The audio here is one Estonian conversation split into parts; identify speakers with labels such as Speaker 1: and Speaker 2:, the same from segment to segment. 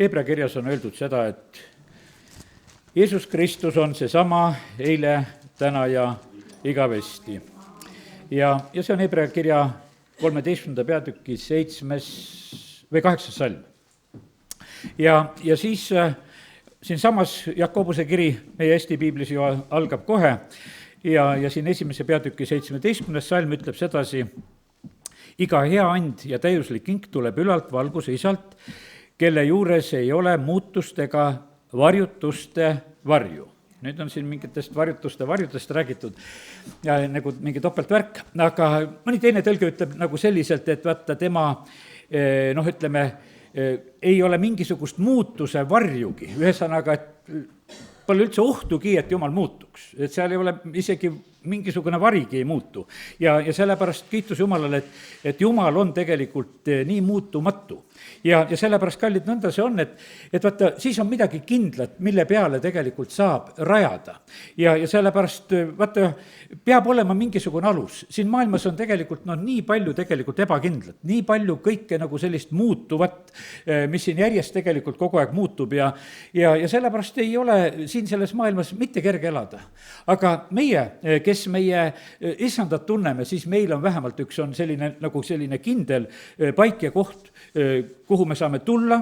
Speaker 1: Hebra kirjas on öeldud seda, et Jeesus Kristus on seesama eile, täna ja igavesti. Ja see on Hebra kirja 13. peatüki 7. või 8. salm. Ja siis siinsamas Jakobuse kiri meie Eesti piiblis ju algab kohe ja siin 1. peatüki 17. salm ütleb sedasi: iga hea and ja täiuslik king tuleb ülalt valguse isalt, kelle juures ei ole muutust ega varjutuste varju. Nüüd on siin mingitest varjutust räägitud ja nagu mingi topeltvärk, aga mõni teine tõlge ütleb nagu selliselt, et vaata tema ei ole mingisugust muutuse varjugi, ühesõnaga, et pole üldse ohtugi, et Jumal muutuks, et seal ei ole isegi mingisugune varigi ei muutu. Ja sellepärast kiitus Jumalale, et Jumal on tegelikult nii muutumatu. Ja sellepärast, kallid, nõnda see on, et vaata, siis on midagi kindlat, mille peale tegelikult saab rajada. Ja sellepärast, vaata, peab olema mingisugune alus. Siin maailmas on tegelikult nii palju tegelikult ebakindlat, nii palju kõike nagu sellist muutuvat, mis siin järjest tegelikult kogu aeg muutub ja sellepärast ei ole siin selles maailmas mitte kerge elada. Aga meie, kes meie issandat tunneme, siis meil on vähemalt üks on selline kindel paik ja koht, kuhu me saame tulla,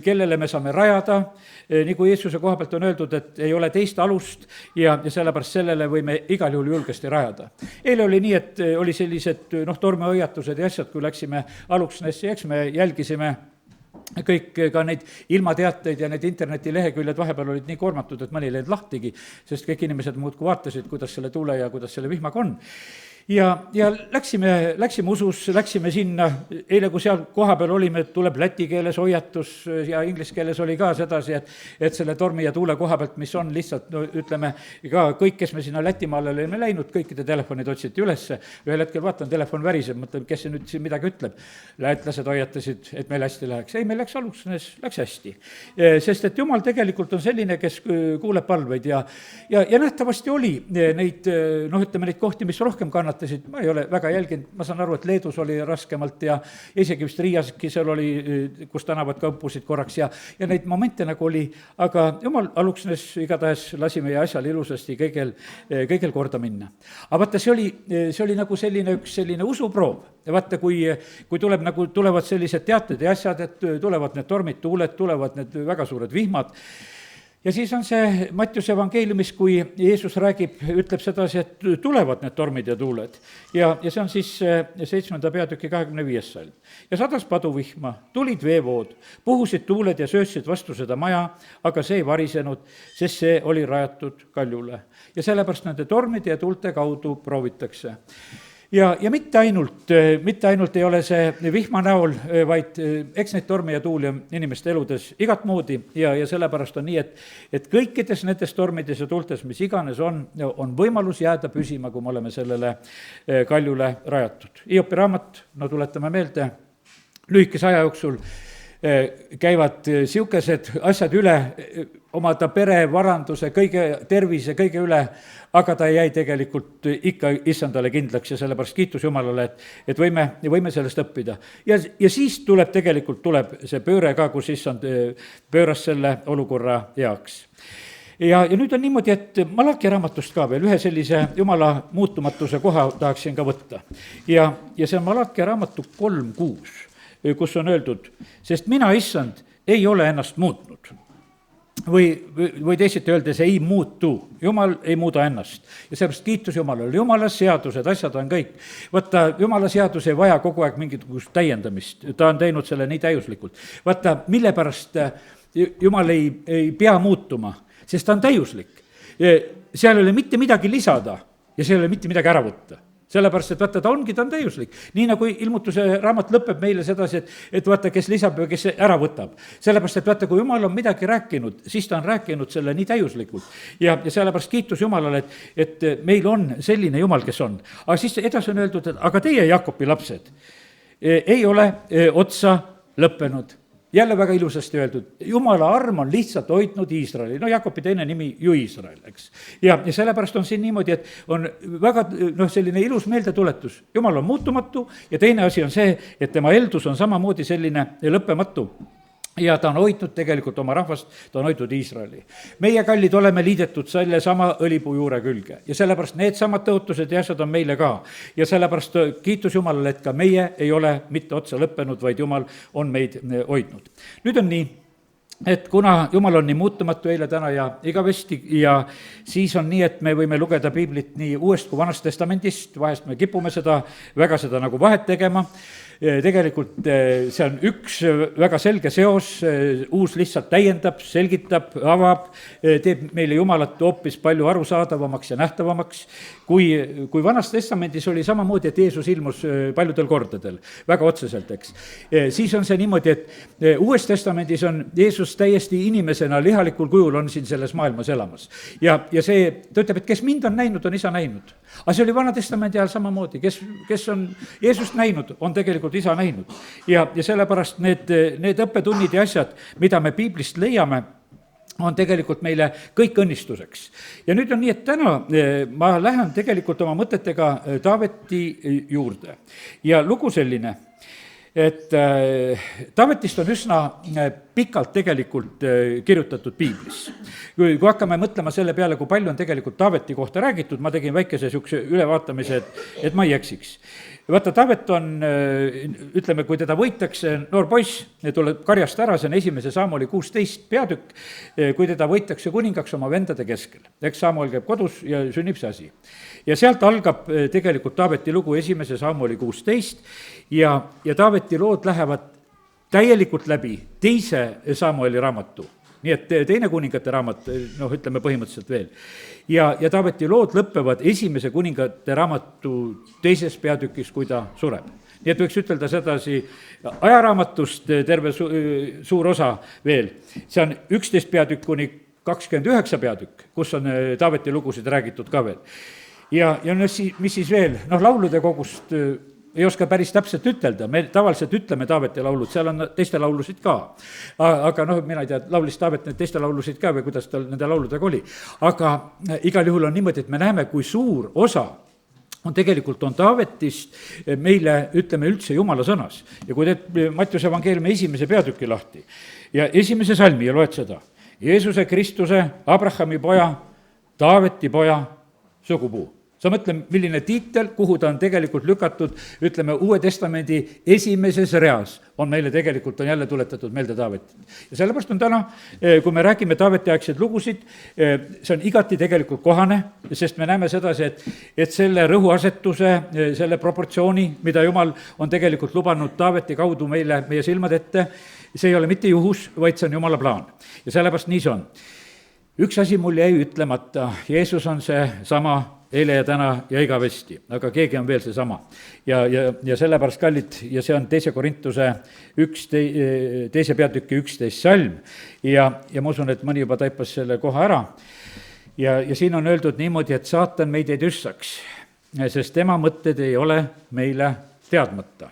Speaker 1: kellele me saame rajada, nagu Jeesuse koha pealt on öeldud, et ei ole teist alust ja sellepärast sellele võime igal juhul julgesti rajada. Eile oli nii, et oli sellised tormehoiatused ja asjad, kui läksime Aluksnesse, eks me jälgisime kõik ka neid ilmateateid ja need internetileheküljed vahepeal olid nii koormatud, et mõni ei läinud lahtigi, sest kõik inimesed muudkui vaatasid, kuidas selle tuule ja kuidas selle vihmaga on. Ja läksime usus, läksime sinna, eile kui seal kohapeal olime, tuleb läti keeles hoiatus ja inglise keeles oli ka sedasi, et selle tormi ja tuule koha pealt, mis on lihtsalt, ütleme, ka kõik, kes me sinna Lätimaale olime läinud, kõikide telefonid otsiti ülesse, ühel hetkel vaatan, telefon väriseb, mõtlen, kes see nüüd siin midagi ütleb. Lätlased hoiatasid, et meil hästi läheks. Ei, meil läks Aluksnes, läks hästi. Sest et Jumal tegelikult on selline, kes kuuleb palveid ja nähtavasti oli neid, neid kohti, mis rohkem kannatasid, ma ei ole väga jälginud, ma saan aru, et Leedus oli raskemalt ja isegi vist Riiaski seal oli, kus tänavad kõmpusid korraks ja neid momente nagu oli, aga Jumal Aluksnes igatahes lasi meie asjal ilusasti kõigel korda minna. Aga vaata, see oli nagu selline usuproov. Ja vaata, kui tulevad sellised teated ja asjad, et tulevad need tormid, tuuled, tulevad need väga suured vihmad, ja siis on see Mattiuse evangeeliumis, kui Jeesus räägib, ütleb sedasi, et tulevad need tormid ja tuuled. Ja see on siis 7. peatüki 25. salm. Ja sadas paduvihma, tulid veevood, puhusid tuuled ja söösid vastu seda maja, aga see ei varisenud, sest see oli rajatud kaljule. Ja sellepärast nende tormide ja tuulte kaudu proovitakse. Ja mitte ainult ei ole see vihma näol, vaid eks neid torme ja tuuli on inimeste eludes igat moodi ja sellepärast on nii, et kõikides nendes tormides ja tuultes, mis iganes on võimalus jääda püsima, kui me oleme sellele kaljule rajatud. Hiopi raamat, tuletame meelde, lühikese aja jooksul käivad siukesed asjad üle, omada pere, varanduse, kõige tervise, kõige üle, aga ta jäi tegelikult ikka issandale kindlaks ja sellepärast kiitus Jumalale, et võime sellest õppida. Ja siis tuleb see pööre ka, kus issand pööras selle olukorra heaks. Ja nüüd on niimoodi, et Malachi raamatust ka veel ühe sellise Jumala muutumatuse koha tahaksin ka võtta. Ja see on Malachi raamatu 3:6, kus on öeldud, sest mina, issand, ei ole ennast muutnud. Või teisiti öeldes ei muutu, Jumal ei muuda ennast. Ja sellepärast kiitus Jumalale, Jumala seadused, asjad on kõik. Vaata, Jumala seadus ei vaja kogu aeg mingit täiendamist, ta on teinud selle nii täiuslikult. Vaata, mille pärast Jumal ei pea muutuma, sest ta on täiuslik. Seal ei ole mitte midagi lisada ja seal ei ole mitte midagi ära võtta. Sellepärast, et vaata, ta on täiuslik. Nii nagu ilmutuse raamat lõpeb meile sedasi, et vaata, kes lisab ja kes ära võtab. Sellepärast, et vaata, kui Jumal on midagi rääkinud, siis ta on rääkinud selle nii täiuslikult. Ja sellepärast kiitus Jumalale, et meil on selline Jumal, kes on. Aga siis edasi on öeldud, et aga teie, Jakobi lapsed, ei ole otsa lõppenud. Jälle väga ilusasti öeldud, Jumala arm on lihtsalt hoidnud Iisraeli, Jakobi teine nimi ju Iisrael, eks. Ja sellepärast on siin niimoodi, et on väga selline ilus meeldetuletus, Jumal on muutumatu ja teine asi on see, et tema eldus on samamoodi selline lõppematu. ja ta on hoidnud tegelikult oma rahvast, ta on hoidnud Iisraeli. meie, kallid, oleme liidetud sellesama õlipuu juure külge ja sellepärast needsamad tõotused ja asjad on meile ka. ja sellepärast kiitus Jumalale, et ka meie ei ole mitte otsa lõppenud, vaid Jumal on meid hoidnud. nüüd on nii, et kuna Jumal on nii muutumatu eile, täna ja igavesti ja siis on nii, et me võime lugeda piiblit nii Uuest kui Vanast Testamendist, vahest me kipume seda nagu vahet tegema. Tegelikult see on üks väga selge seos, uus lihtsalt täiendab, selgitab, avab, teeb meile Jumalat hoopis palju arusaadavamaks ja nähtavamaks, kui Vanas Testamendis oli samamoodi, et Jeesus ilmus paljudel kordadel, väga otseselt, eks. Siis on see niimoodi, et Uues Testamendis on Jeesus täiesti inimesena, lihalikul kujul on siin selles maailmas elamas. Ja see, ta ütleb, et kes mind on näinud, on isa näinud. Aga see oli Vana Testamendi ajal samamoodi, kes on Jeesust näinud, on tegelikult isa näinud. Ja sellepärast need õppetunnid ja asjad, mida me piiblist leiame, on tegelikult meile kõik õnnistuseks. Ja nüüd on nii, et täna ma lähen tegelikult oma mõtetega Taaveti juurde. Ja lugu selline, et Taavetist on üsna pikalt tegelikult kirjutatud piiblis. Kui hakkame mõtlema selle peale, kui palju on tegelikult Taaveti kohta räägitud, ma tegin väikese sihukese ülevaatamise, et ma ei eksiks. Vaata, Taavet on, ütleme, kui teda võitakse, noor poiss, tuleb karjast ära, see on 1. Samueli 16 peatükk, kui teda võitakse kuningaks oma vendade keskel. Eks Samuel käib kodus ja sünnib see asi. Ja sealt algab tegelikult Taaveti lugu 1. Samueli 16 ja Taaveti lood lähevad täielikult läbi 2. Samueli raamatu. Nii et teine kuningate raamat, ütleme põhimõtteliselt veel. Ja Taaveti lood lõppevad 1. kuningate raamatu 2. peatükis, kui ta sureb. Nii et võiks ütelda sedasi ajaraamatust terve suur osa veel. See on 11 peatükk kuni 29 peatükk, kus on Taaveti lugusid räägitud ka veel. Ja mis siis veel? Laulude kogust ei oska päris täpselt ütelda, me tavaliselt ütleme Taaveti laulud, seal on teiste laulusid ka. Aga mina ei tea, laulis Taavet need teiste laulusid ka või kuidas tal nende lauludega oli. Aga igal juhul on niimoodi, et me näeme, kui suur osa on tegelikult Taavetist meile, ütleme üldse Jumala sõnas. Ja kui teed Mattiuse evangeeliumi 1. peatüki lahti ja 1. salmi ja loed seda, Jeesuse Kristuse, Abrahami poja, Taaveti poja sugupuu. Sa mõtle, milline tiitel, kuhu ta on tegelikult lükatud, ütleme, Uue Testamendi esimeses reas on meile tegelikult on jälle tuletatud meelde Taavetit. Ja sellepärast on täna, kui me räägime Taaveti aegseid lugusid, see on igati tegelikult kohane, sest me näeme sedasi, et selle rõhuasetuse, selle proportsiooni, mida Jumal on tegelikult lubanud Taaveti kaudu meile, meie silmad ette, see ei ole mitte juhus, vaid see on Jumala plaan. Ja sellepärast nii see on. Üks asi mul jäi ütlemata, Jeesus on see sama eile ja täna ja igavesti, aga keegi on veel seesama. Ja sellepärast, kallid, ja see on 2. Korintuse 2. peatüki 11 salm ja ma usun, et mõni juba taipas selle koha ära. Ja siin on öeldud niimoodi, et saatan meid ei tüssaks, sest tema mõtted ei ole meile teadmata.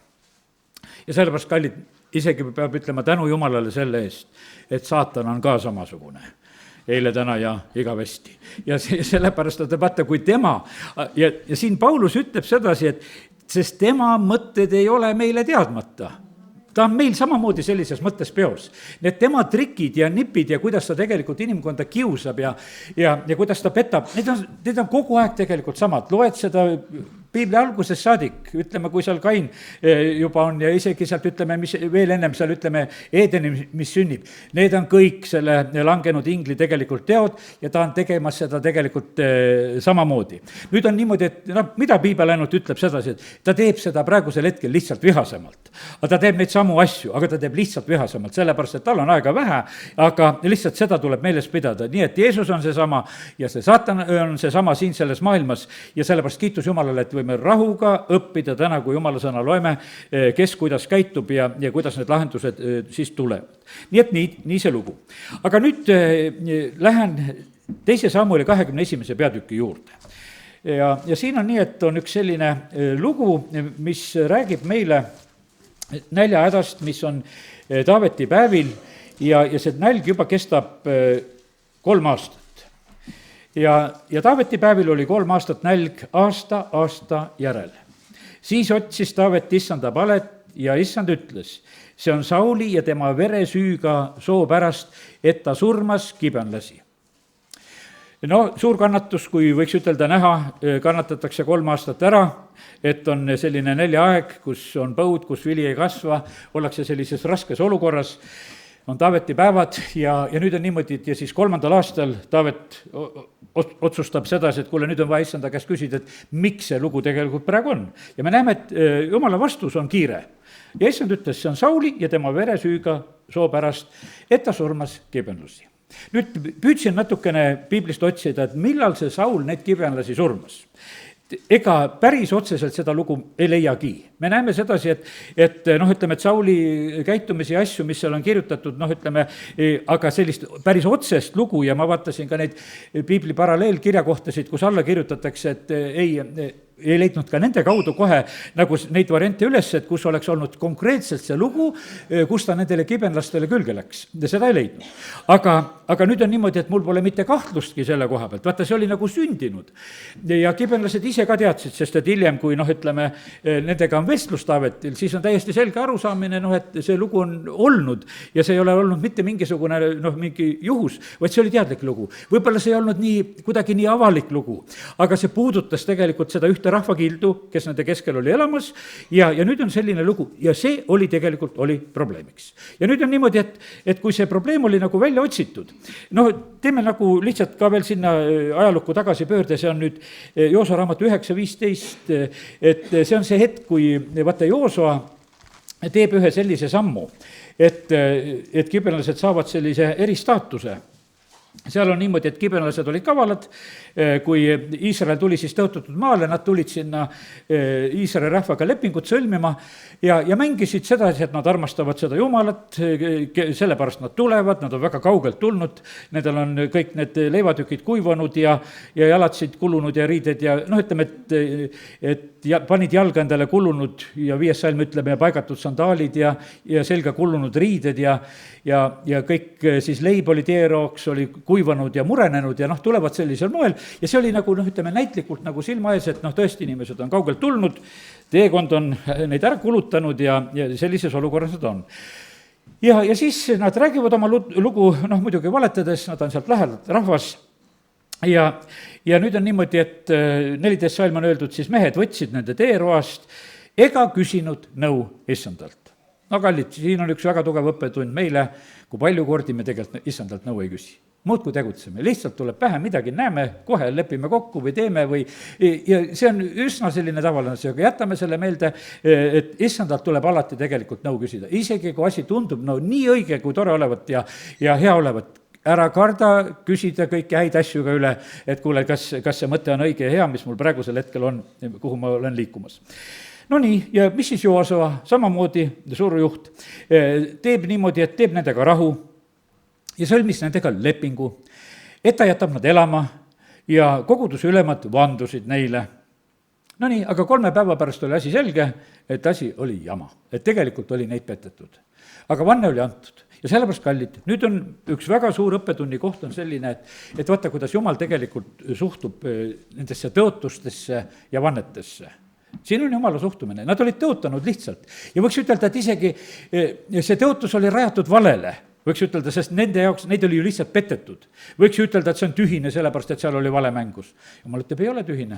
Speaker 1: Ja sellepärast, kallid, isegi peab ütlema tänu Jumalale selle eest, et saatan on ka samasugune eile, täna ja igavesti. Ja sellepärast, et vaata, kui tema, ja siin Paulus ütleb sedasi, et sest tema mõtted ei ole meile teadmata. Ta on meil samamoodi sellises mõttes peos. Need tema trikid ja nipid ja kuidas ta tegelikult inimkonda kiusab ja kuidas ta petab, need on kogu aeg tegelikult samad. Loed seda piibli alguses saadik, ütleme, kui seal Kain juba on ja isegi sealt ütleme, mis veel ennem seal ütleme, Eedeni, mis sünnib. Need on kõik selle langenud ingli tegelikult teod ja ta on tegemas seda tegelikult samamoodi. Nüüd on niimoodi, et mida piibel ainult ütleb sedasi, et ta teeb seda praegusel hetkel lihtsalt vihasemalt. Aga ta teeb neid samu asju, aga ta teeb lihtsalt vihasemalt, sellepärast, et tal on aega vähe, aga lihtsalt seda tuleb meeles pidada. Nii et Jeesus on seesama ja see saatan on seesama siin selles maailmas ja sellepärast kiitus Jumalale, et võime rahuga õppida täna, kui Jumala sõna loeme, kes kuidas käitub ja kuidas need lahendused siis tulevad. Nii et nii see lugu. Aga nüüd lähen 2. Samueli 21. peatüki juurde. Ja siin on nii, et on üks selline lugu, mis räägib meile näljahädast, mis on Taaveti päevil ja see nälg juba kestab 3 aastat. Ja Taaveti päevil oli 3 aastat nälg aasta järel. Siis otsis Taavet issanda palet ja issand ütles, see on Sauli ja tema veresüüga soo pärast, et ta surmas kibelasi. No suur kannatus, kui võiks ütelda näha, kannatatakse 3 aastat ära, et on selline näljaaeg, kus on põud, kus vili ei kasva, ollakse sellises raskes olukorras, on Taaveti päevad ja nüüd on niimoodi, et ja siis 3. aastal Taavet otsustab sedasi, et kuule, nüüd on vaja issanda käest küsida, et miks see lugu tegelikult praegu on. Ja me näeme, et jumala vastus on kiire. Ja issand ütles, see on Sauli ja tema veresüüga soo pärast, et ta surmas kibelasi. Nüüd püüdsin natukene piiblist otsida, et millal see Saul neid kibelasi surmas. Ega päris otseselt seda lugu ei leiagi. Me näeme sedasi, et Sauli käitumisi ja asju, mis seal on kirjutatud, aga sellist päris otsest lugu ja ma vaatasin ka neid piibli paralleelkirjakohtasid, kus alla kirjutatakse, et ei leidnud ka nende kaudu kohe nagu neid variante üles, et kus oleks olnud konkreetselt see lugu, kus ta nendele kibenlastele külge läks. Seda ei leidnud. Aga nüüd on niimoodi, et mul pole mitte kahtlustki selle koha pealt. Vaata, see oli nagu sündinud. Ja kibenlased ise ka teadsid, sest et hiljem, kui nendega on vestlus Taavetil, siis on täiesti selge arusaamine, et see lugu on olnud ja see ei ole olnud mitte mingisugune mingi juhus, vaid see oli teadlik lugu. Võib-olla see ei olnud kuidagi nii avalik lugu, aga see puudutas tegelikult seda ühte rahvakildu, kes nende keskel oli elamas ja nüüd on selline lugu ja see oli tegelikult probleemiks. Ja nüüd on niimoodi, et kui see probleem oli nagu välja otsitud, teeme nagu lihtsalt ka veel sinna ajalukku tagasi pöörde, see on nüüd Joosua raamatu 9:15, et see on see hetk, kui vaata Joosua teeb ühe sellise sammu, et kibellased saavad sellise eristaatuse. Seal on niimoodi, et kibellased olid kavalad, kui Iisrael tuli siis tõotatud maale, nad tulid sinna Iisraeli rahvaga lepingut sõlmima ja mängisid sedasi, et nad armastavad seda Jumalat, sellepärast nad tulevad, nad on väga kaugelt tulnud, nendel on kõik need leivatükid kuivanud ja jalatsid kulunud ja riided ja et panid jalga endale kulunud ja 5. salm ütleb, ja paigatud sandaalid ja selga kulunud riided ja kõik siis leib oli teerooks, oli kuivanud ja murenenud ja tulevad sellisel moel ja see oli näitlikult nagu silma ees, et tõesti inimesed on kaugelt tulnud, teekond on neid ära kulutanud ja sellises olukorras nad on. Ja siis nad räägivad oma lugu, muidugi valetades, nad on sealt lähedalt rahvas ja nüüd on niimoodi, et 14. salm on öeldud, siis mehed võtsid nende teeroast ega küsinud nõu issandalt. Kallid, siin on üks väga tugev õppetund meile, kui palju kordi me tegelikult issandalt nõu ei küsi. Muudkui tegutseme, lihtsalt tuleb pähe midagi, näeme, kohe lepime kokku või teeme ja see on üsna selline tavaline, aga jätame selle meelde, et issandalt tuleb alati tegelikult nõu küsida. Isegi kui asi tundub nii õige kui tore olevat ja hea olevat, ära karda küsida kõiki häid asju ka üle, et kuule, kas see mõte on õige ja hea, mis mul praegusel hetkel on, kuhu ma olen liikumas. No nii, ja mis siis Joosua, samamoodi suurjuht, teeb niimoodi, et teeb nendega rahu ja sõlmis nendega lepingu, et ta jätab nad elama ja koguduse ülemad vandusid neile. No nii, aga 3 päeva pärast oli asi selge, et asi oli jama, et tegelikult oli neid petetud. Aga vanne oli antud ja sellepärast, kallid, nüüd on üks väga suur õppetunni koht on selline, et vaata, kuidas Jumal tegelikult suhtub nendesse tõotustesse ja vannetesse. Siin on Jumala suhtumine, nad olid tõotanud lihtsalt ja võiks ütelda, et isegi see tõotus oli rajatud valele, võiks ütelda, sest nende jaoks, neid oli ju lihtsalt petetud. Võiks ütelda, et see on tühine, sellepärast, et seal oli vale mängus. Jumal ütleb, ei ole tühine.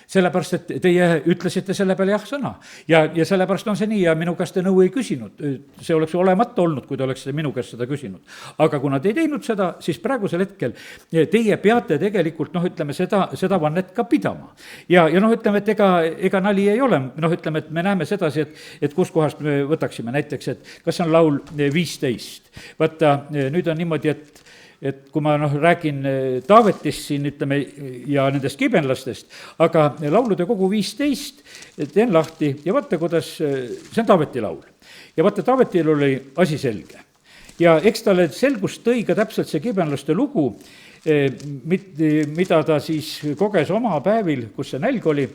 Speaker 1: Sellepärast, et teie ütlesite selle peale jah-sõna ja sellepärast on see nii ja minu käest te nõu ei küsinud. See oleks olematu olnud, kui te oleks minu käest seda küsinud. Aga kuna te ei teinud seda, siis praegusel hetkel teie peate tegelikult, seda vannet ka pidama. Ja et ega nali ei ole, et me näeme sedasi, et kus kohast me võtaksime näiteks, et kas on laul 15. Vaata, nüüd on niimoodi, et kui ma räägin Taavetist siin, ja nendest kibenlastest, aga laulude kogu 15 teen lahti ja vaata, kuidas, see on Taaveti laul. Ja vaata, Taavetil oli asi selge. Ja eks talle selgust tõi ka täpselt see kibenlaste lugu, mida ta siis koges oma päevil, kus see nälg oli.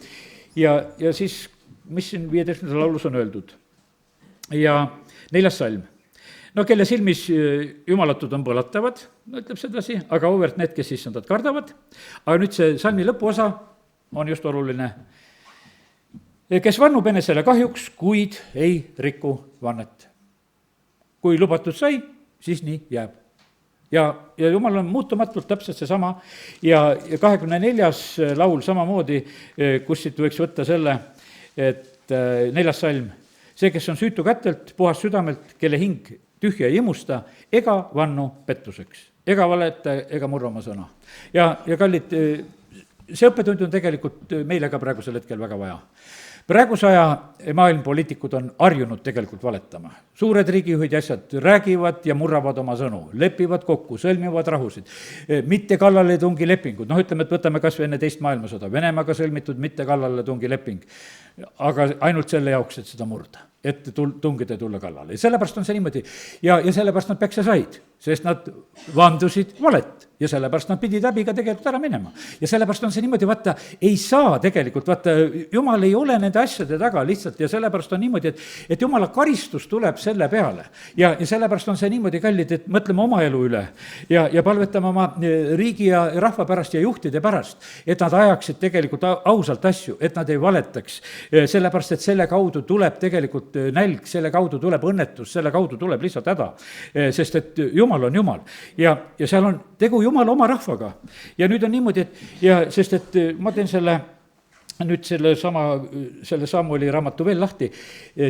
Speaker 1: Ja siis, mis siin 15. laulus on öeldud? Ja 4. salm. Kelle silmis jumalatud on põlatavad, ütleb sedasi, aga auväärt need, kes issandad kardavad. Aga nüüd see salmi lõpuosa on just oluline. kes vannub enesele kahjuks, kuid ei riku vannet. kui lubatud sai, siis nii jääb. Ja Jumal on muutumatult täpselt seesama ja 24. laul samamoodi, kus siit võiks võtta selle, et 4. salm, see, kes on süütu kätelt, puhas südamelt, kelle hing tühja ei imusta, ega vannu pettuseks, ega valeta, ega murra oma sõna. Ja kallid, see õppetund on tegelikult meile ka praegusel hetkel väga vaja. Praeguse aja maailmpoliitikud on harjunud tegelikult valetama. Suured riigijuhid ja asjad räägivad ja murravad oma sõnu, lepivad kokku, sõlmivad rahusid, mitte kallaletungi lepingud. Ütleme, et võtame kas või enne teist maailmasõda, Venemaaga sõlmitud mitte kallaletungi leping, aga ainult selle jaoks, et seda murda, et tungida ja tulla kallale. Ja sellepärast on see niimoodi ja sellepärast nad peksa said, sest nad vandusid valet ja sellepärast nad pidid häbiga tegelikult ära minema. Ja sellepärast on see niimoodi, vaata, ei saa tegelikult, vaata, Jumal ei ole nende asjade taga lihtsalt ja sellepärast on niimoodi, et Jumala karistus tuleb selle peale. Ja sellepärast on see niimoodi, kallid, et mõtleme oma elu üle ja palvetame oma riigi ja rahva pärast ja juhtide pärast, et nad ajaksid tegelikult ausalt asju, et nad ei valetaks, sellepärast et selle kaudu tuleb tegelikult nälg, selle kaudu tuleb õnnetus, selle kaudu tuleb lihtsalt häda, sest et Jumal on Jumal ja seal on tegu Jumal oma rahvaga. Ja nüüd on niimoodi, sest et ma teen selle Samueli raamatu veel lahti,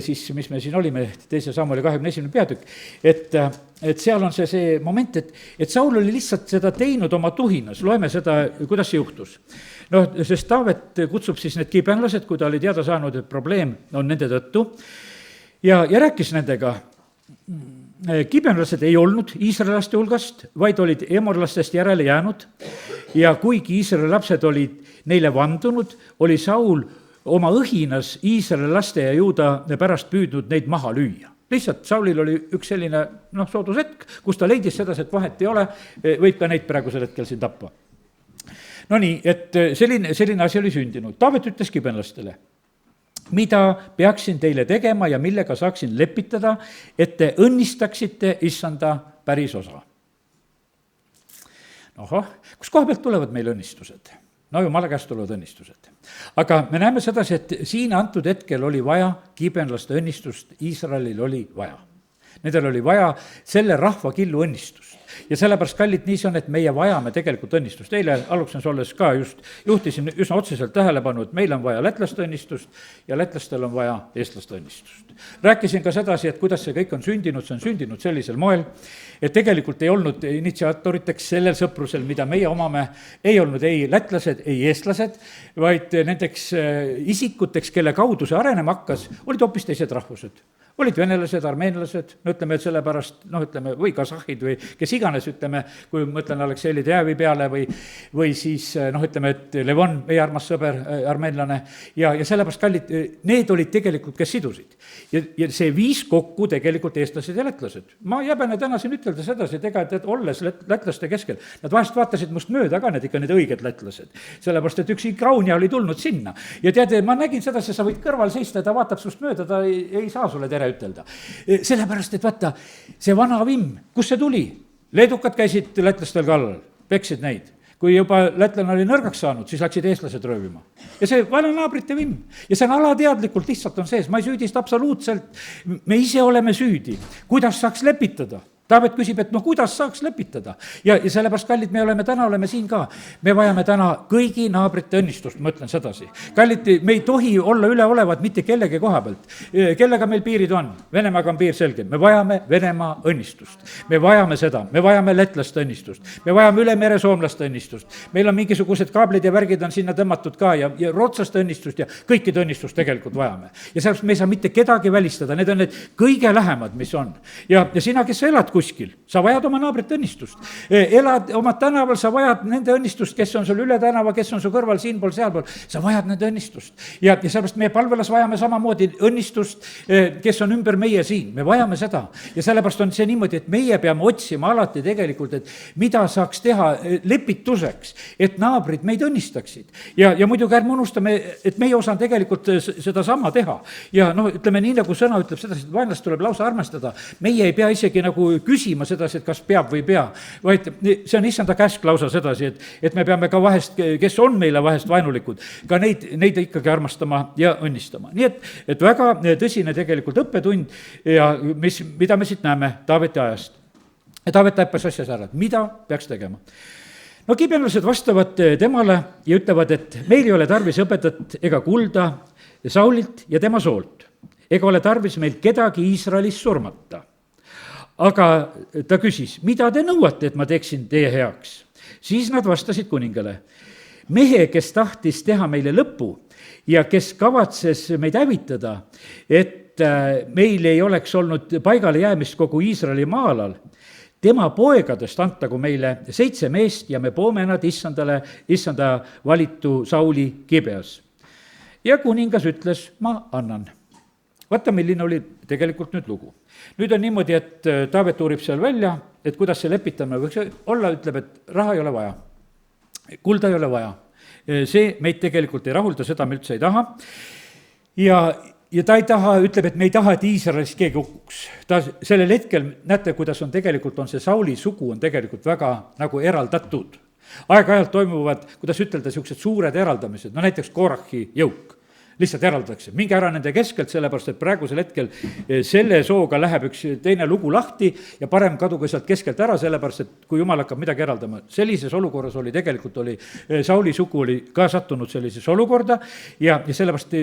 Speaker 1: siis mis me siin olime, 2. Samueli 21. peatükk, et seal on see moment, et Saul oli lihtsalt seda teinud oma tuhinas, loeme seda, kuidas see juhtus. Sest Taavet kutsub siis need kibenlased, kui ta oli teada saanud, et probleem on nende tõttu ja rääkis nendega. Kibenlased ei olnud iisraelaste hulgast, vaid olid emorlastest järele jäänud ja kuigi Iisraeli lapsed olid neile vandunud, oli Saul oma õhinas iisraelaste ja juuda pärast püüdnud neid maha lüüa. Lihtsalt Saulil oli üks selline soodushetk, kus ta leidis sedasi, et vahet ei ole, võib ka neid praegusel hetkel siin tappa. Nii, et selline asi oli sündinud. Taavet ütles kibenlastele, mida peaksin teile tegema ja millega saaksin lepitada, et te õnnistaksite issanda päris osa. Kus koha pealt tulevad meil õnnistused? Jumala käest tulevad õnnistused. Aga me näeme sedasi, et siin antud hetkel oli vaja kibenlaste õnnistust, Iisraelil oli vaja. Nendel oli vaja selle rahva killu õnnistust. Ja sellepärast, kallid, nii see on, et meie vajame tegelikult õnnistust. Eile Aluksenes olles ka just juhtisin üsna otseselt tähelepanu, et meil on vaja lätlaste õnnistust ja lätlastel on vaja eestlaste õnnistust. Rääkisin ka sedasi, et kuidas see kõik on sündinud sellisel moel, et tegelikult ei olnud initsiaatoriteks sellel sõprusel, mida meie omame, ei olnud ei lätlased, ei eestlased, vaid nendeks isikuteks, kelle kaudu see arenema hakkas, olid hoopis teised rahvused. Olid venelased, armeenlased, ütleme, et sellepärast, või kasahhid või kes iganes, ütleme, kui mõtlen Aleksei Lidejevi peale või siis, ütleme, et Levon, meie armas sõber, armeenlane, ja sellepärast, kallid, need olid tegelikult, kes sidusid. Ja see viis kokku tegelikult eestlased ja lätlased. Ma jäbene täna siin ütelda sedasi, et olles lätlaste keskel, nad vahest vaatasid must mööda ka need ikka need õiged lätlased. Sellepärast, et üks Igraunja oli tulnud sinna. Ja tead, ma nägin sedasi, sa võid kõrval seista, ta vaatab sust mööda, ta ei saa sulle tere ütelda. Sellepärast, et vaata, see vana vimm, kus see tuli? Leedukad käisid lätlastel kallal, peksid neid. Kui juba lätlane oli nõrgaks saanud, siis läksid eestlased röövima. Ja see vana naabrite vimm. Ja see on alateadlikult lihtsalt on sees. Ma ei süüdista absoluutselt. Me ise oleme süüdi. Kuidas saaks lepitada? Taavet küsib, et kuidas saaks lepitada. Ja sellepärast, kallid, me oleme siin ka. Me vajame täna kõigi naabrite õnnistust, ma ütlen sedasi. Kallid, me ei tohi olla üleolevad mitte kellegi koha pealt. Kellega meil piirid on? Venemaaga on piir selge. Me vajame Venemaa õnnistust. Me vajame seda. Me vajame lätlaste õnnistust. Me vajame üle mere soomlaste õnnistust. Meil on mingisugused kaablid ja värgid on sinna tõmmatud ka ja rootslaste õnnistust ja kõikide õnnistust tegelikult vajame. Ja sellepärast me ei saa mitte kedagi välistada. Need on need kõige lähemad, mis on. Ja sina, kes sa elad kuskil, sa vajad oma naabrite õnnistust. Elad oma tänaval, sa vajad nende õnnistust, kes on sul üle tänava, kes on su kõrval, siinpool, sealpool, sa vajad nende õnnistust. Ja sellepärast meie palvelas vajame samamoodi õnnistust, kes on ümber meie siin, me vajame seda. Ja sellepärast on see niimoodi, et meie peame otsima alati tegelikult, et mida saaks teha lepituseks, et naabrid meid õnnistaksid. Ja muidugi ärme unustame, et meie osa on tegelikult seda sama teha. Ja ütleme nii, nagu sõna ütleb seda, et vaenlast tuleb lausa armastada. Meie ei pea isegi nagu küsima sedasi, et kas peab või ei pea, vaid see on issanda käsk lausa sedasi, et me peame ka vahest, kes on meile vahest vaenulikud, ka neid ikkagi armastama ja õnnistama. Nii et väga tõsine tegelikult õppetund ja mida me siit näeme Taaveti ajast. Taavet täppas asjas ära, et mida peaks tegema. No kibenlased vastavad temale ja ütlevad, et meil ei ole tarvis hõbedat ega kulda Saulilt ja tema soolt, ega ole tarvis meil kedagi Iisraelis surmata. Aga ta küsis, mida te nõuate, et ma teeksin teie heaks? Siis nad vastasid kuningale, mehe, kes tahtis teha meile lõpu ja kes kavatses meid hävitada, et meil ei oleks olnud paigale jäämist kogu Iisraeli maa-alal, tema poegadest antagu meile 7 meest ja me poome nad issanda valitu Sauli Gibeas. Ja kuningas ütles, ma annan. Vaata, milline oli tegelikult nüüd lugu. Nüüd on niimoodi, et Taavet uurib seal välja, et kuidas see lepitamine võiks olla, ütleb, et raha ei ole vaja, kulda ei ole vaja. See meid tegelikult ei rahulda, seda me üldse ei taha. Ja ta ei taha, ütleb, et me ei taha, et Iisraelis keegi hukkuks. Ta sellel hetkel, näete, kuidas on tegelikult, on see Sauli sugu on tegelikult väga nagu eraldatud. Aeg-ajalt toimuvad, kuidas ütelda, niisugused suured eraldamised, no näiteks Korahi jõuk. Lihtsalt eraldatakse, minge ära nende keskelt, sellepärast et praegusel hetkel selle sooga läheb üks teine lugu lahti ja parem kaduge sealt keskelt ära, sellepärast et kui jumal hakkab midagi eraldama. Sellises olukorras tegelikult Sauli sugu oli ka sattunud sellises olukorda ja sellepärast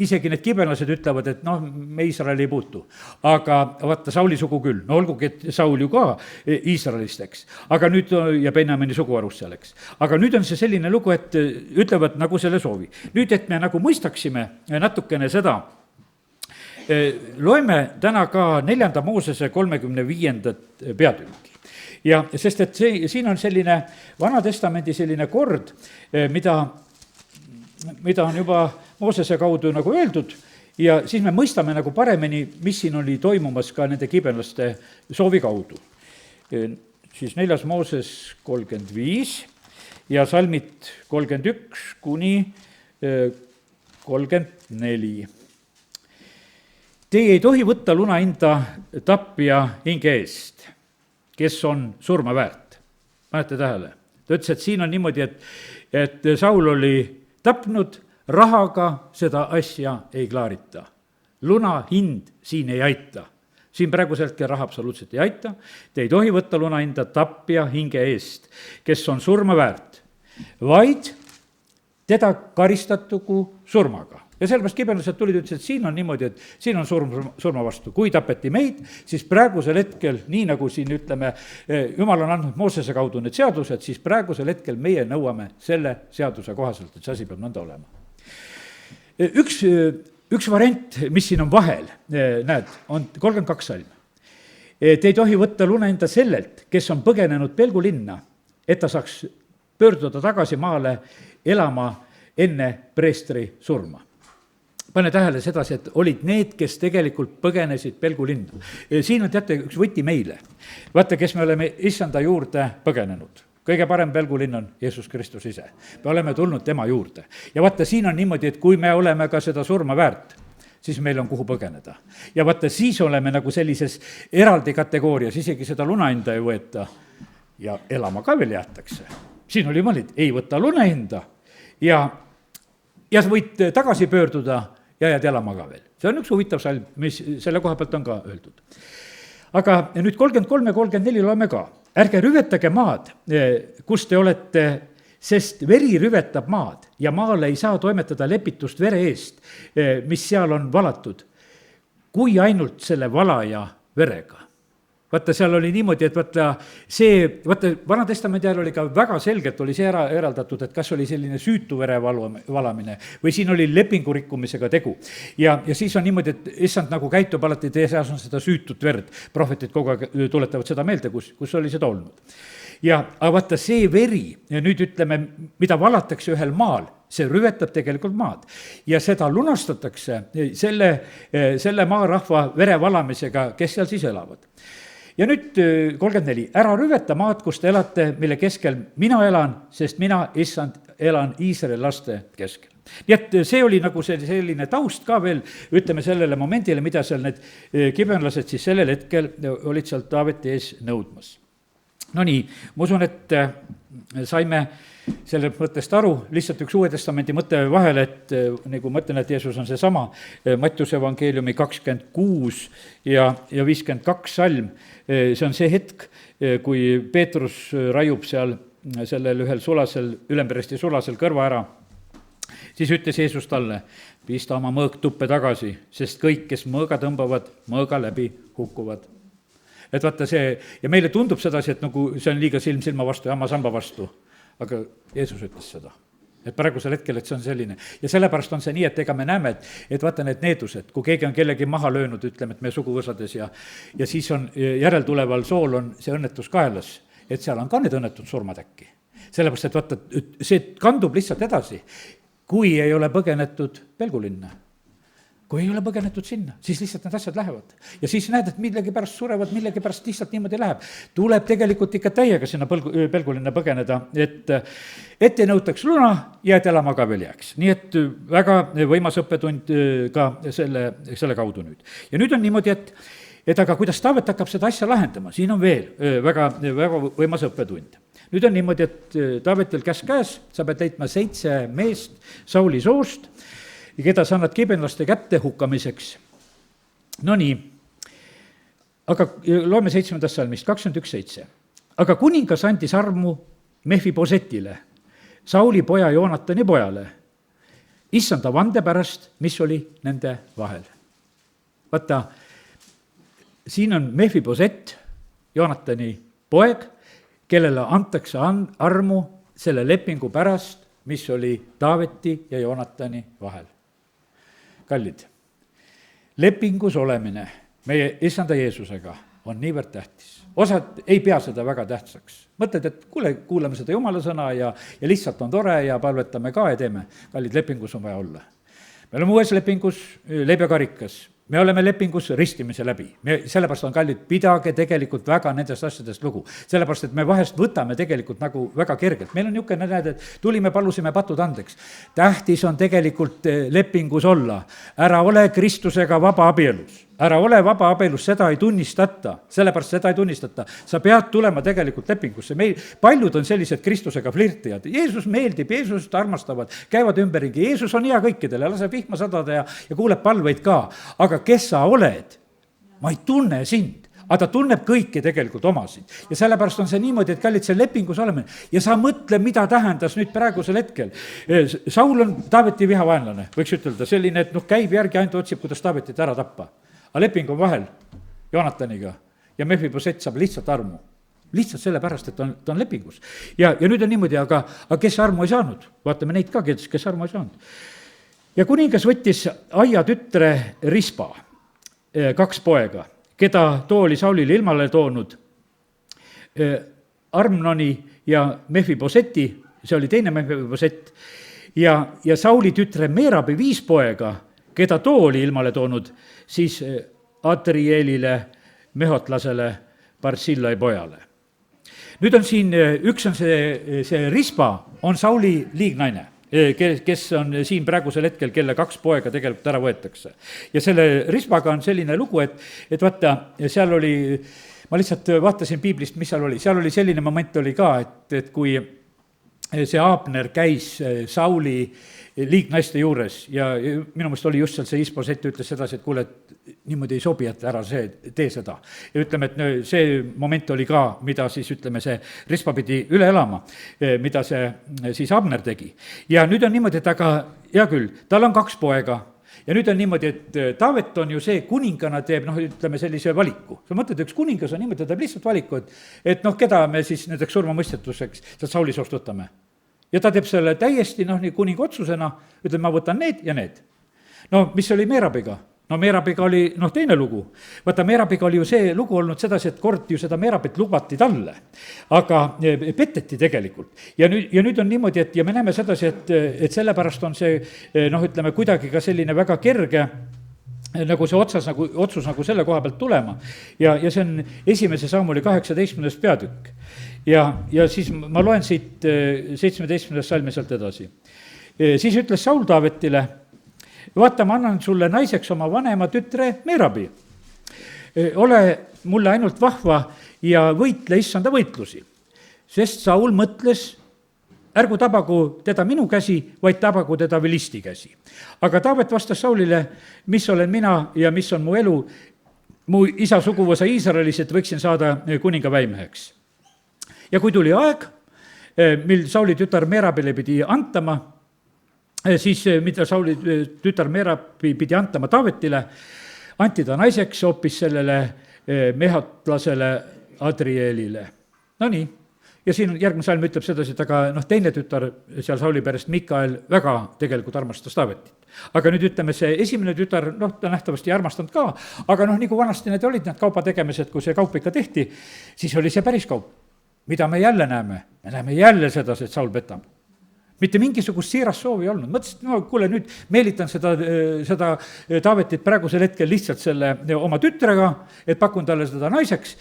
Speaker 1: isegi need kibenlased ütlevad, et noh, me Iisraeli ei puutu. Aga vaata, Sauli sugu küll, no olgugi, et Saul ju ka Iisraelist, eks. Aga nüüd, ja Benjamini suguharust seal, eks. Aga nüüd on see selline lugu, et ütlevad nagu selle soovi. Nüüd, et me nagu mõistaksime natukene seda, loeme täna ka 4. Moosese 35. peatükki. Ja sest, et siin on selline Vana Testamendi selline kord, mida on juba Moosese kaudu nagu öeldud, ja siis me mõistame nagu paremini, mis siin oli toimumas ka nende kibenlaste soovi kaudu. Siis 4. Mooses 35 ja salmid 31 kuni 34. Teie ei tohi võtta lunahinda tapja hinge eest, kes on surma väärt. Panete tähele? Ta ütles, et siin on niimoodi, et Saul oli tapnud, rahaga seda asja ei klaarita. Lunahind siin ei aita. Siin praegusel hetkel raha absoluutselt ei aita. Te ei tohi võtta lunahinda tapja hinge eest, kes on surma väärt, vaid teda karistatugu surmaga. Ja sellepärast kibenlased tulid, ütles, et siin on niimoodi, et siin on surma vastu. Kui tapeti meid, siis praegusel hetkel, nii nagu siin ütleme, Jumal on andnud Moosese kaudu need seadused, siis praegusel hetkel meie nõuame selle seaduse kohaselt, et see asi peab nõnda olema. Üks variant, mis siin on vahel, näed, on 32 salm. Te ei tohi võtta lunahinda sellelt, kes on põgenenud pelgulinna, et ta saaks pöörduda tagasi maale elama enne preestri surma. Pane tähele sedasi, et olid need, kes tegelikult põgenesid pelgulinna. Siin on teate üks võti meile. Vaata, kes me oleme issanda juurde põgenenud. Kõige parem pelgulinn on Jeesus Kristus ise. Me oleme tulnud tema juurde. Ja vaata, siin on niimoodi, et kui me oleme ka seda surma väärt, siis meil on kuhu põgeneda. Ja vaata, siis oleme nagu sellises eraldi kategoorias, isegi seda lunahinda ei võeta ja elama ka veel jäetakse. Siin oli mõned, ei võta lunahinda ja võid tagasi pöörduda ja jääd elama ka veel. See on üks huvitav salm, mis selle koha pealt on ka öeldud. Aga nüüd 33 ja 34 loeme ka. Ärge rüvetage maad, kus te olete, sest veri rüvetab maad ja maale ei saa toimetada lepitust vere eest, mis seal on valatud, kui ainult selle valaja verega. Vaata, seal oli niimoodi, et vaata, Vana Testamendi ajal oli ka väga selgelt oli see eraldatud, et kas oli selline süütu vere valamine või siin oli lepingu rikkumisega tegu. Ja siis on niimoodi, et issand nagu käitub alati, teie seas on seda süütut verd. Prohvetid kogu aeg tuletavad seda meelde, kus oli seda olnud. Aga vaata, see veri, ja nüüd ütleme, mida valatakse ühel maal, see rüvetab tegelikult maad. Ja seda lunastatakse selle maarahva vere valamisega, kes seal siis elavad. Ja nüüd 34, ära rüveta maad, kus te elate, mille keskel mina elan, sest mina, issand, elan Iisraeli laste keskel. nii et see oli nagu selline taust ka veel, ütleme sellele momendile, mida seal need gibeonlased siis sellel hetkel olid seal Taaveti ees nõudmas. No nii, ma usun, et saime selle mõttest aru, lihtsalt üks Uue Testamendi mõte vahele, et nagu ma ütlen, et Jeesus on seesama, Mattiuse evangeeliumi 26 ja 52 salm, see on see hetk, kui Peetrus raiub seal sellel ühel sulasel, Ülemperesti sulasel kõrva ära, siis ütles Jeesus talle, pista oma mõõk tuppe tagasi, sest kõik, kes mõõga tõmbavad, mõõga läbi hukkuvad. Et vaata see, ja meile tundub sedasi, et nagu see on liiga silm silma vastu ja hammas hamba vastu, aga Jeesus ütles seda. Et praegusel hetkel, et see on selline. Ja sellepärast on see nii, et ega me näeme, et vaata need needused, kui keegi on kellegi maha löönud, ütleme, et meie suguvõsades ja siis on järeltuleval sool on see õnnetus kaelas, et seal on ka need õnnetud surmad äkki. Sellepärast, et vaata, see kandub lihtsalt edasi, kui ei ole põgenetud pelgulinna. Kui ei ole põgenetud sinna, siis lihtsalt need asjad lähevad. Ja siis näed, et millegi pärast surevad, millegi pärast lihtsalt niimoodi läheb. Tuleb tegelikult ikka täiega sinna pelgulinna põgeneda, et ei nõutaks luna ja et elama ka veel jääks. Nii et väga võimas õppetund ka selle kaudu nüüd. Ja nüüd on niimoodi, et aga kuidas Taavet hakkab seda asja lahendama, siin on veel väga võimas õppetund. Nüüd on niimoodi, et Taavetil käes, sa pead leidma 7 meest Sauli soost, keda sa annad gibeonlaste kätte hukkamiseks. No nii, aga loeme 7. salmist, 21.7. Aga kuningas andis armu Mephibosetile, Sauli poja Joonatani pojale, issanda vande pärast, mis oli nende vahel. Vaata, siin on Mephiboset, Joonatani poeg, kellele antakse armu selle lepingu pärast, mis oli Taaveti ja Joonatani vahel. Kallid, lepingus olemine meie issanda Jeesusega on niivõrd tähtis. Osad ei pea seda väga tähtsaks. Mõtled, et kuulame seda Jumala sõna ja lihtsalt on tore ja palvetame ka ja teeme. Kallid, lepingus on vaja olla. Me oleme uues lepingus leibjakarikas. Me oleme lepingus ristimise läbi. Sellepärast on kallid, pidage tegelikult väga nendest asjadest lugu. Sellepärast, et me vahest võtame tegelikult nagu väga kergelt. Meil on niisugune, näed, et tulime, palusime patud andeks. Tähtis on tegelikult lepingus olla. Ära ole Kristusega vaba abielus. Ära ole vaba abielus, seda ei tunnistata. Sellepärast seda ei tunnistata. Sa pead tulema tegelikult lepingusse. Paljud on sellised Kristusega flirtijad. Jeesus meeldib, Jeesust armastavad, käivad ümberringi. Jeesus on hea kõikidele, laseb vihma sadada ja kuuleb palveid ka. Aga kes sa oled? Ma ei tunne sind, aga ta tunneb kõiki tegelikult omasid. Ja sellepärast on see niimoodi, et kallid, see lepingus olemine. Ja sa mõtle, mida tähendas nüüd praegusel hetkel. Saul on Taaveti vihavaenlane, võiks ütelda, selline, et käib järgi, ainult otsib, kuidas Taavetit ära tappa. Aga leping on vahel Joonataniga ja Mephiboset saab lihtsalt armu. Lihtsalt sellepärast, et ta on lepingus. Ja nüüd on niimoodi, aga kes armu ei saanud? Vaatame neid ka, kes armu ei saanud. Ja kuningas võttis Aia tütre Rispa, 2 poega, keda too oli Saulile ilmale toonud, Armnoni ja Mephiboseti, see oli teine Mephiboset, ja Sauli tütre Meerabi 5 poega, keda too oli ilmale toonud, siis Adrielile, Mehotlasele, Barsillai pojale. Nüüd on siin, üks on see Rispa, on Sauli liignaine, kes on siin praegusel hetkel, kelle 2 poega tegelikult ära võetakse. Ja selle Rispaga on selline lugu, et vaata, seal oli, ma lihtsalt vaatasin piiblist, mis seal oli selline moment oli ka, et kui see Abner käis Sauli liignaiste juures ja minu meelest oli just seal see Isboset ütles sedasi, et kuule, et niimoodi ei sobi, et ära tee seda. Ja ütleme, et see moment oli ka, mida siis ütleme, see Rispa pidi üle elama, mida see siis Abner tegi. Ja nüüd on niimoodi, et aga hea küll, tal on 2 poega. Ja nüüd on niimoodi, et Taavet on ju see kuningana teeb, ütleme sellise valiku. Sa mõtled, üks kuningas on niimoodi, teeb lihtsalt valiku, et keda me siis nendeks surmamõistetuseks sealt Sauli soost võtame. Ja ta teeb selle täiesti nii kuninga otsusena, ütleb, ma võtan need ja need. Mis oli Meerabiga? Meerabiga oli teine lugu. Vaata, Meerabiga oli ju see lugu olnud sedasi, et kord ju seda Meerabit lubati talle, aga peteti tegelikult. Ja nüüd on niimoodi, et ja me näeme sedasi, et sellepärast on see, ütleme, kuidagi ka selline väga kerge, nagu see otsus nagu selle koha pealt tulema. Ja see on 1. Saamuli 18. peatükk. ja siis ma loen siit 17. salmi sealt edasi. Siis ütles Saul Taavetile, vaata, ma annan sulle naiseks oma vanema tütre Meerabi. Ole mulle ainult vahva ja võitle issanda võitlusi. Sest Saul mõtles, ärgu tabagu teda minu käsi, vaid tabagu teda Filisti käsi. Aga Taavet vastas Saulile, mis olen mina ja mis on mu elu, mu isa suguvõsa Iisraelis, et võiksin saada kuninga väimeheks. Ja kui tuli aeg, mil Sauli tütar Meerabile pidi antama, siis mida Sauli tütar Meerabi pidi antama Taavetile, anti ta naiseks hoopis sellele mehatlasele Adrielile. No nii. Ja siin järgmine salm ütleb sedasi, et aga teine tütar seal Sauli perest, Mikael, väga tegelikult armastas Taavetit. Aga nüüd ütleme, see esimene tütar, ta nähtavasti ei armastanud ka, aga nii kui vanasti need olid need kauba tegemised, kui see kaup ikka tehti, siis oli see päris kaup. Mida me jälle näeme? Me näeme jälle sedasi, et Saul petab. Mitte mingisugust siirast soovi olnud. Mõtlesin, kuule, nüüd meelitan seda Taavetit praegusel hetkel lihtsalt selle oma tütrega, et pakun talle seda naiseks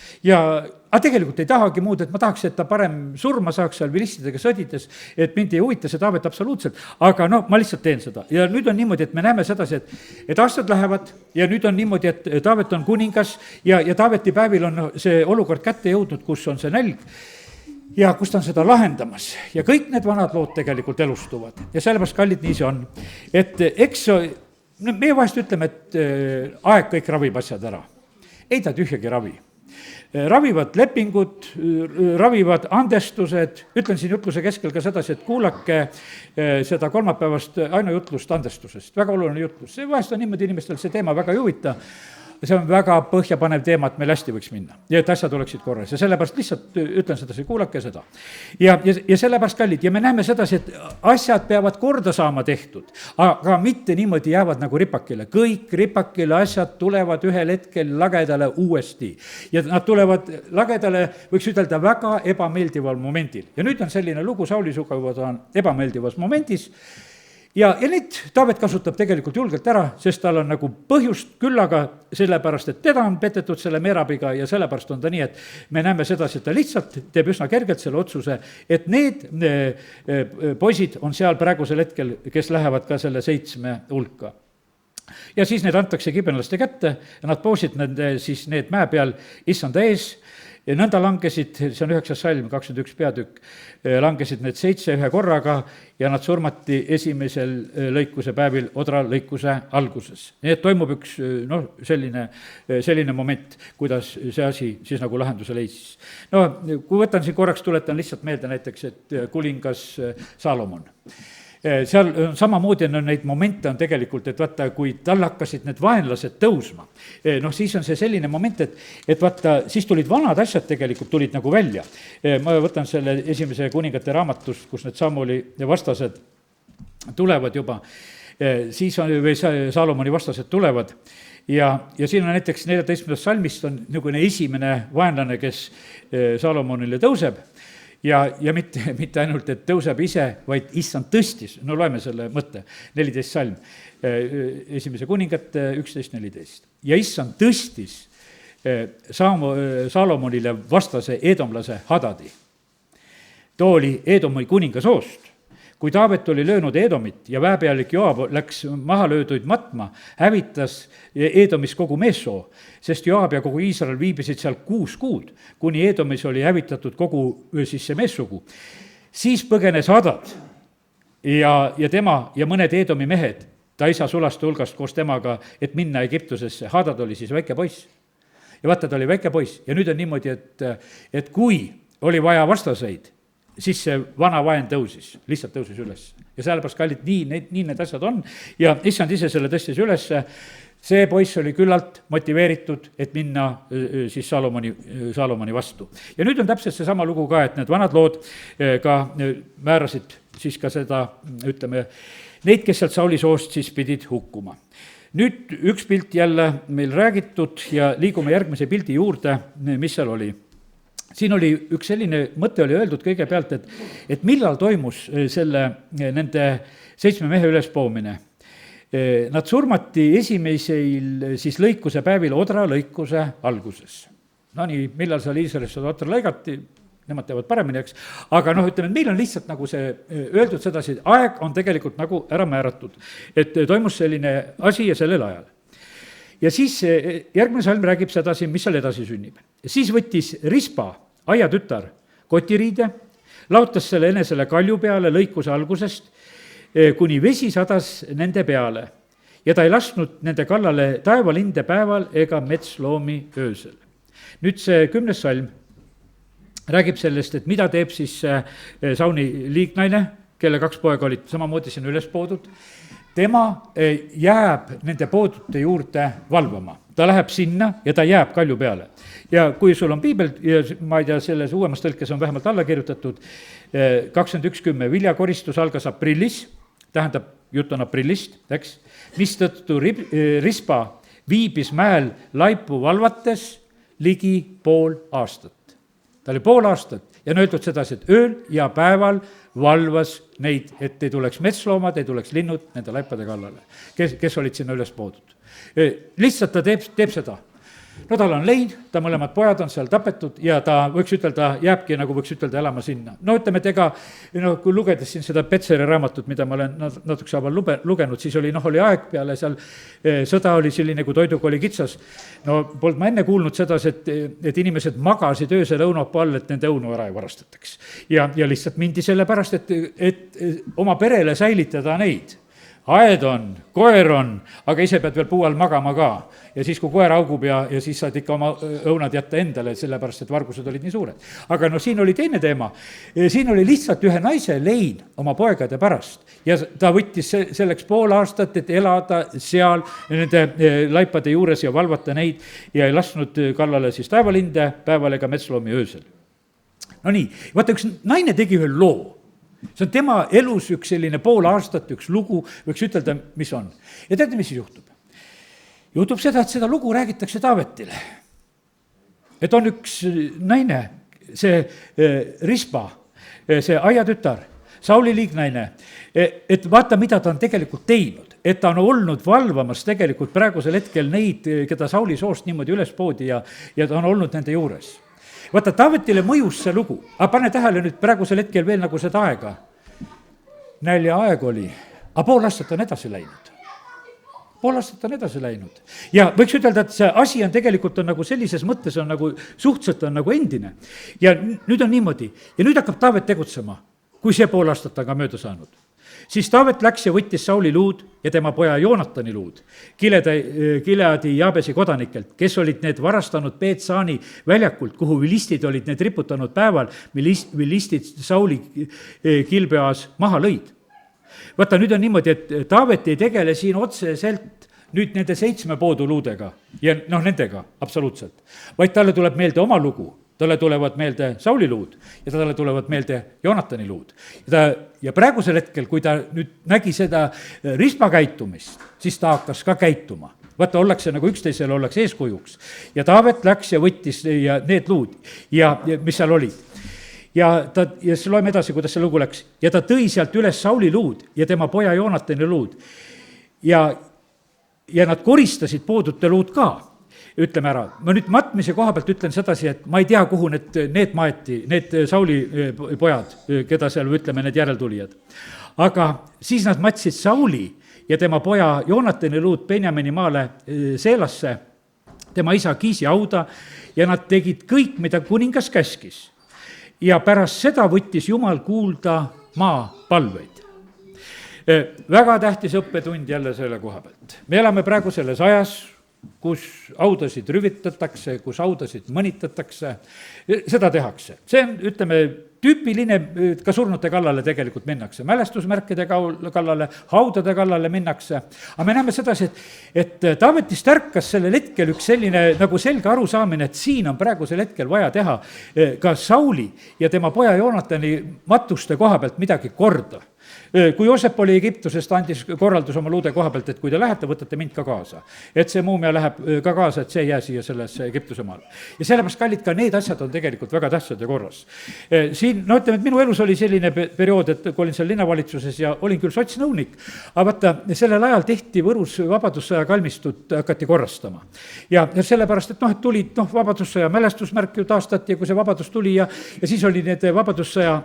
Speaker 1: aga tegelikult ei tahagi muud, et ma tahaks, et ta parem surma saaks seal vilistidega sõdides, et mind ei huvita see Taavet absoluutselt, aga ma lihtsalt teen seda. Ja nüüd on niimoodi, et me näeme sedasi, et aastad lähevad ja nüüd on niimoodi, et Taavet on kuningas ja Taaveti päevil on see olukord kätte jõudnud, kus on see nälg ja kus ta on seda lahendamas. Ja kõik need vanad lood tegelikult elustuvad. Ja sellepärast, kallid, nii see on. Et eks meie vahest ütleme, et aeg kõik ravib asjad ära. Ei ta tühjagi ravi. Ravivad lepingud, ravivad andestused. Ütlen siin jutluse keskel ka sedasi, et kuulake seda kolmapäevast ainujutlust andestusest. Väga oluline jutlus. See vahest on niimoodi inimestel see teema väga ei huvita. See on väga põhjapanev teema, et meil hästi võiks minna ja et asjad oleksid korras ja sellepärast lihtsalt ütlen sedasi, kuulake seda. Ja sellepärast, kallid, ja me näeme sedasi, et asjad peavad korda saama tehtud, aga mitte niimoodi jäävad nagu ripakile. Kõik ripakile asjad tulevad ühel hetkel lagedale uuesti ja nad tulevad lagedale, võiks ütelda, väga ebameeldival momendil. Ja nüüd on selline lugu, Sauli suguvad on ebameeldivas momendis. Ja nüüd Taavet kasutab tegelikult julgelt ära, sest tal on nagu põhjust küll, aga sellepärast, et teda on petetud selle Meerabiga ja sellepärast on ta nii, et me näeme sedasi, et ta lihtsalt teeb üsna kergelt selle otsuse, et need poisid on seal praegusel hetkel, kes lähevad ka selle 7 hulka. Ja siis need antakse kibenlaste kätte ja nad poosid siis need mäe peal issanda ees. Ja nõnda langesid, see on 9. salm, 21 peatükk, langesid need 7 ühe korraga ja nad surmati esimesel lõikuse päevil odra lõikuse alguses. Nii et toimub üks selline moment, kuidas see asi siis nagu lahenduse leidis. Kui võtan siin korraks, tuletan lihtsalt meelde näiteks, et kuningas Salomon. Seal samamoodi on neid momente on tegelikult, et vaata, kui tal hakkasid need vaenlased tõusma, siis on see selline moment, et vaata, siis tulid vanad asjad tegelikult tulid nagu välja. Ma võtan selle esimese kuningate raamatust, kus need Samueli vastased tulevad juba, siis on, või Salomoni vastased tulevad ja siin on näiteks 14. salmist on niisugune esimene vaenlane, kes Salomonile tõuseb. Ja mitte ainult, et tõuseb ise, vaid issand tõstis. Loeme selle mõtte. 14 salm. Esimese kuningate 11.14. Ja issand tõstis Salomonile vastase eedomlase Hadadi. Too oli Eedomi kuninga soost. Kui Taavet oli löönud Eedomit ja väepealik Joab läks maha lööduid matma, hävitas Eedomis kogu meessoo, sest Joab ja kogu Iisrael viibisid seal 6 kuud, kuni Eedomis oli hävitatud kogu siis see meessugu. Siis põgenes Hadad ja tema ja mõned Eedomi mehed, ta isa sulaste hulgast koos temaga, et minna Egiptusesse. Hadad oli siis väike poiss. Ja vaata, ta oli väike poiss ja nüüd on niimoodi, et kui oli vaja vastaseid, siis see vana vaen lihtsalt tõusis üles. Ja sellepärast, kallid, nii need asjad on ja issand ise selle tõstis üles. See poiss oli küllalt motiveeritud, et minna siis Salomoni vastu. Ja nüüd on täpselt see sama lugu ka, et need vanad lood ka määrasid siis ka seda, ütleme, neid, kes sealt Sauli soost siis pidid hukkuma. Nüüd üks pilt jälle meil räägitud ja liigume järgmise pildi juurde, mis seal oli. Siin oli üks selline mõte oli öeldud kõigepealt, et millal toimus nende 7 mehe ülespoomine. Nad surmati esimesel siis lõikuse päevil odra lõikuse alguses. Nii, millal seal Iisraelis seda odra lõigati, nemad teavad paremini, eks, aga noh, ütleme, et meil on lihtsalt nagu see öeldud sedasi, et aeg on tegelikult nagu ära määratud, et toimus selline asi ja sellel ajal. Ja siis järgmine salm räägib sedasi, mis seal edasi sünnib. Siis võttis Rispa, aia tütar, kotiriide, laotas selle enesele kalju peale lõikuse algusest, kuni vesi sadas nende peale ja ta ei lasknud nende kallale taevalinde päeval ega metsloomi öösel. Nüüd see 10. salm räägib sellest, et mida teeb siis Sauli liignaine, kelle 2 poega olid samamoodi siin üles poodud. Tema jääb nende poodute juurde valvama. Ta läheb sinna ja ta jääb kalju peale. Ja kui sul on piibel, ja ma ei tea, selles uuemas tõlkes on vähemalt alla kirjutatud 21.10, viljakoristus algas aprillis, tähendab, jutt on aprillist, eks, mistõttu Rispa viibis mäel laipu valvates ligi pool aastat. Ta oli pool aastat ja on öeldud sedasi, et ööl ja päeval valvas neid, et ei tuleks metsloomad, ei tuleks linnud nende laipade kallale, kes olid sinna üles poodud. Lihtsalt ta teeb seda. No tal on lein, ta mõlemad pojad on seal tapetud ja ta võiks ütelda, jääbki nagu võiks ütelda elama sinna. No ütleme, et ega, kui lugedes siin seda Petseri raamatut, mida ma olen natukese aval lugenud, siis oli aeg peale seal, sõda oli selline, kui toiduga oli kitsas. No polnud ma enne kuulnud sedas, et inimesed magasid öösel õunapuu all, et nende õunu ära ei varastataks. Ja lihtsalt mindi selle pärast, et oma perele säilitada neid. Aed on, koer on, aga ise pead veel puu all magama ka. Ja siis, kui koer augub ja siis saad ikka oma õunad jätta endale, sellepärast, et vargused olid nii suured. Aga siin oli teine teema. Siin oli lihtsalt ühe naise lein oma poegade pärast. Ja ta võttis selleks pool aastat, et elada seal nende laipade juures ja valvata neid ja ei lasknud kallale siis taevalinde päeval ega metsloomi öösel. No nii, vaata, üks naine tegi ühe loo. See on tema elus üks selline pool aastat, üks lugu, võiks ütelda, mis on. Ja teate, mis siis juhtub? Juhtub seda, et seda lugu räägitakse Taavetile. Et on üks naine, see Rispa, see aia tütar, Sauli liignaine, et vaata, mida ta on tegelikult teinud. Et ta on olnud valvamas tegelikult praegusel hetkel neid, keda Sauli soost niimoodi üles poodi ja ta on olnud nende juures. Vaata, Taavetile mõjus see lugu, aga pane tähele nüüd praegusel hetkel veel nagu seda aega. Nälja aeg oli, aga pool aastat on edasi läinud. Pool aastat on edasi läinud. Ja võiks ütelda, et see asi on tegelikult on nagu sellises mõttes on nagu suhteliselt on nagu endine. Ja nüüd on niimoodi. Ja nüüd hakkab Taavet tegutsema, kui see pool aastat on ka mööda saanud. Siis Taavet läks ja võttis Sauli luud ja tema poja Joonatani luud, Gileadi Jaabesi kodanikelt, kes olid need varastanud Beetsaani väljakult, kuhu vilistid olid need riputanud päeval, vilistid Sauli Gilbeas maha lõid. Vaata, nüüd on niimoodi, et Taavet ei tegele siin otseselt nüüd nende 7 poodu luudega ja nendega absoluutselt, vaid talle tuleb meelde oma lugu. Talle tulevad meelde Sauli luud ja talle tulevad meelde Joonatani luud. Ja praegusel hetkel, kui ta nüüd nägi seda Rispa käitumist, siis ta hakkas ka käituma. Vaata, ollakse nagu üksteisele ollakse eeskujuks. Ja Taavet läks ja võttis ja need luud ja mis seal olid. Ja siis loeme edasi, kuidas see lugu läks. Ja ta tõi sealt üles Sauli luud ja tema poja Joonatani luud. Ja nad koristasid poodute luud ka. Ütleme ära, ma nüüd matmise koha pealt ütlen sedasi, et ma ei tea, kuhu need maeti, need Sauli pojad, keda seal ütleme, need järeltulijad. Aga siis nad matsid Sauli ja tema poja Joonatani luud Benjamini maale Seelasse, tema isa Kiisi hauda ja nad tegid kõik, mida kuningas käskis. Ja pärast seda võttis Jumal kuulda maa palveid. Väga tähtis õppetund jälle selle koha pealt. Me elame praegu selles ajas, kus audasid rüvitatakse, kus audasid mõnitatakse, seda tehakse. See on, ütleme, tüüpiline, ka surnute kallale tegelikult minnakse, mälestusmärkide kallale, haudade kallale minnakse. Aga me näeme sedasi, et Taavetist ärkas sellel hetkel üks selline nagu selge arusaamine, et siin on praegusel hetkel vaja teha ka Sauli ja tema poja Joonatani matuste koha pealt midagi korda. kui Joosep oli Egiptuses, ta andis korraldus oma luude koha pealt, et kui te lähete, võtate mind ka kaasa. Et see muumia läheb ka kaasa, et see ei jää siia sellesse Egiptuse maale. Ja sellepärast, kallid, ka need asjad on tegelikult väga tähtsad ja korras. Siin, no ütleme, et minu elus oli selline periood, et kui olin seal linnavalitsuses ja olin küll sotsnõunik, aga vaata, sellel ajal tehti Võrus vabadussõja kalmistut, hakati korrastama. Ja sellepärast, et noh, et tulid, vabadussõja mälestusmärk ju taastati ja kui see vabadus tuli ja siis oli need vabadussõja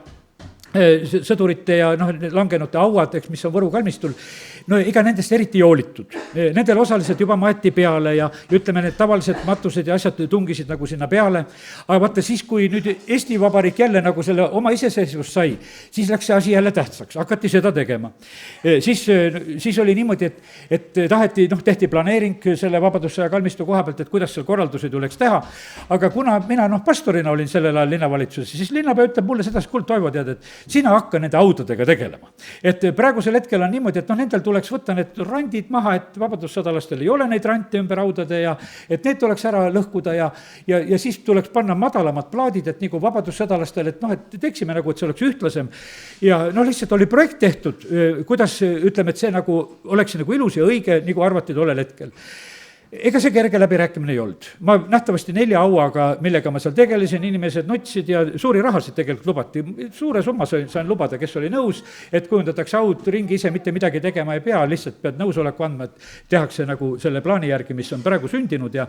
Speaker 1: sõdurite ja langenute auad, eks, mis on Võru kalmistul, no ega nendest eriti ei hoolitud. Nendel osaliselt juba maeti peale ja ütleme, need tavalised matused ja asjad tungisid nagu sinna peale. Aga vaata siis, kui nüüd Eesti Vabariik jälle nagu selle oma iseseisvust sai, siis läks see asi jälle tähtsaks, hakati seda tegema. Siis oli niimoodi, et taheti, tehti planeering selle vabadussõja kalmistu koha pealt, et kuidas seal korraldusi tuleks teha. Aga kuna mina pastorina olin sellel ajal linnavalitsuses, siis linnapea ütleb mulle sedasi, kuule Toivo, tead, et sina hakka nende audadega tegelema. Et praegusel hetkel on niimoodi, et nendel tuleks võtta need randid maha, et vabadussõdalastel ei ole neid rante ümber audade ja et need tuleks ära lõhkuda ja siis tuleks panna madalamad plaadid, et nagu vabadussõdalastel, et teeksime nagu, et see oleks ühtlasem. Ja lihtsalt oli projekt tehtud, kuidas ütleme, et see nagu oleks nagu ilus ja õige, nagu arvati tollel hetkel. Ega see kerge läbirääkimine ei olnud. Ma nähtavasti 4 auaga, millega ma seal tegelesin, inimesed nutsid ja suuri rahasid tegelikult lubati. Suure summa sain lubada, kes oli nõus, et kujundatakse aud ringi, ise mitte midagi tegema ei pea, lihtsalt pead nõusoleku andma, et tehakse nagu selle plaani järgi, mis on praegu sündinud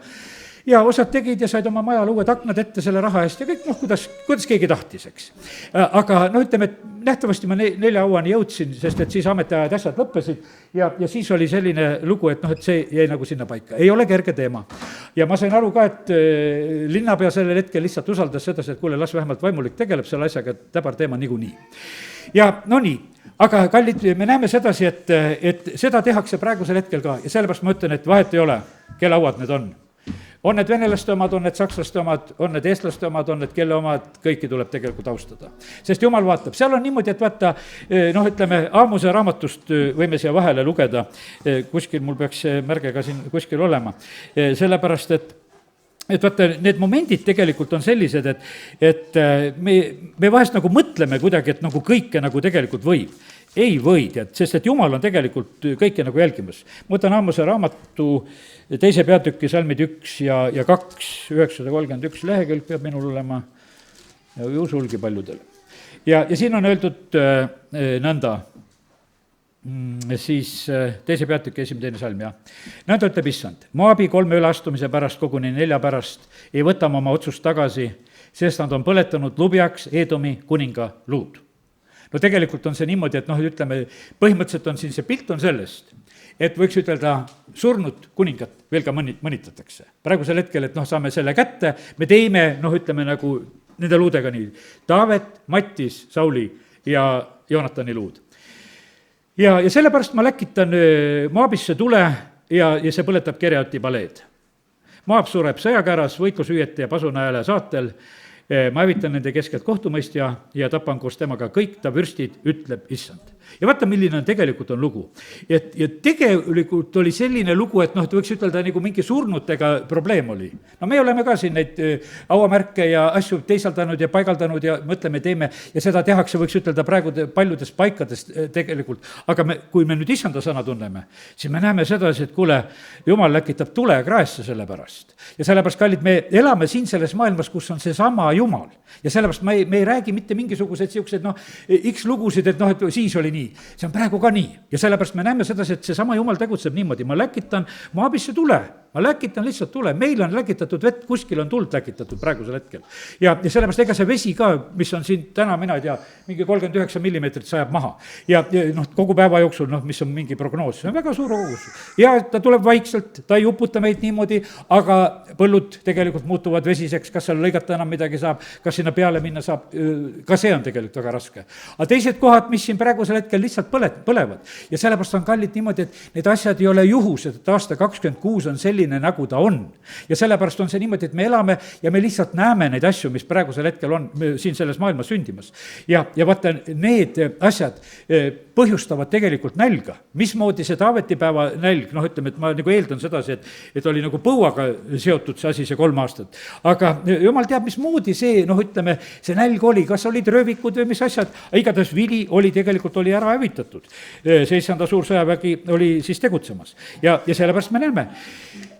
Speaker 1: ja osad tegid ja said oma majal uued aknad ette selle raha eest ja kõik, kuidas keegi tahtis, eks. Aga ütleme, et nähtavasti ma 4 auani jõudsin, sest et siis ametiajad asjad lõppesid ja siis oli selline lugu, et et see jäi nagu sinna paika. Ei ole kerge teema. Ja ma sain aru ka, et linnapea sellel hetkel lihtsalt usaldas seda, et kuule, las vähemalt vaimulik tegeleb selle asjaga, et täbar teema niikuinii. Ja nii, aga kallid, me näeme sedasi, et seda tehakse praegusel hetkel ka ja sellepärast ma ütlen, et vahet ei ole, kelle auad need on. On need venelaste omad, on need sakslaste omad, on need eestlaste omad, on need kelle omad, kõiki tuleb tegelikult austada. Sest Jumal vaatab, seal on niimoodi, et vaata, ütleme, Aamose raamatust võime siia vahele lugeda, kuskil mul peaks see märge ka siin kuskil olema, sellepärast, et vaata, need momendid tegelikult on sellised, et me vahest nagu mõtleme kuidagi, et nagu kõike nagu tegelikult võib. Ei või, tead, sest et Jumal on tegelikult kõike nagu jälgimas. Ma võtan Aamose raamatu 2. peatüki salmid 1 ja 2, 931 lehekülg peab minul olema ja usulgi paljudel. Ja siin on öeldud nõnda, siis 2. peatüki 1. salm, jah. Nõnda ütleb issand, Moabi 3 üleastumise pärast, koguni 4 pärast ei võta ma oma otsust tagasi, sest nad on põletanud lubjaks Eedomi kuninga luud. No tegelikult on see niimoodi, et ütleme, põhimõtteliselt on siin see pilt on sellest, et võiks ütelda, surnud kuningat veel ka mõnitatakse. Praegusel hetkel, et saame selle kätte, me teeme, ütleme nagu nende luudega nii, Taavet, Mattis, Sauli ja Joonatani luud. Ja sellepärast ma läkitan Moabisse tule ja see põletab Kereati paleed. Moab sureb sõjakäras, võitlusüüjate ja pasunahääle saatel, ma hävitan nende keskelt kohtumõistja ja tapan koos temaga kõik ta vürstid, ütleb issand. Ja vaata, milline on tegelikult on lugu. Ja tegelikult oli selline lugu, et võiks ütelda, nagu mingi surnutega probleem oli. No me oleme ka siin neid auamärke ja asju teisaldanud ja paigaldanud ja mõtleme, teeme ja seda tehakse, võiks ütelda praegu paljudest paikadest tegelikult. Aga kui me nüüd issanda sõna tunneme, siis me näeme sedasi, et kuule, Jumal läkitab tule kraesse selle pärast. Ja sellepärast, kallid, me elame siin selles maailmas, kus on see sama Jumal. Ja sellepärast me ei räägi mitte mingisuguseid siuksed, X lugusid, et siis oli nii. See on praegu ka nii. Ja sellepärast me näeme sedasi, et see sama Jumal tegutseb niimoodi. Ma läkitan Moabisse tule. Ma läkitan lihtsalt tule. Meil on läkitatud vett, kuskil on tuld läkitatud praegusel hetkel. Ja sellepärast ega see vesi ka, mis on siin täna, mina ei tea, mingi 39 millimeetrit sajab maha. Ja kogu päeva jooksul, mis on mingi prognoos, see on väga suur kogus. Ja ta tuleb vaikselt, ta ei uputa meid niimoodi, aga põllud tegelikult muutuvad vesiseks, kas seal lõigata enam midagi saab, kas sinna peale minna saab, ka see on tegelikult väga raske. Aga teised kohad, mis siin praegusel hetkel lihtsalt põlevad. Ja sellepärast on kallid niimoodi, et need asjad ei ole juhused, et aasta 26 on selline, selline, nagu ta on. ja sellepärast on see niimoodi, et me elame ja me lihtsalt näeme neid asju, mis praegusel hetkel on siin selles maailmas sündimas. ja vaata, need asjad põhjustavad tegelikult nälga. mismoodi see Taavetipäeva nälg, ütleme, et ma nagu eeldan sedasi, et oli nagu põuaga seotud see asi, see 3 aastat. aga jumal teab, mismoodi see, ütleme, see nälg oli, kas olid röövikud või mis asjad, igatahes vili oli tegelikult oli ära hävitatud. see issanda suur sõjavägi oli siis tegutsemas ja sellepärast me näeme,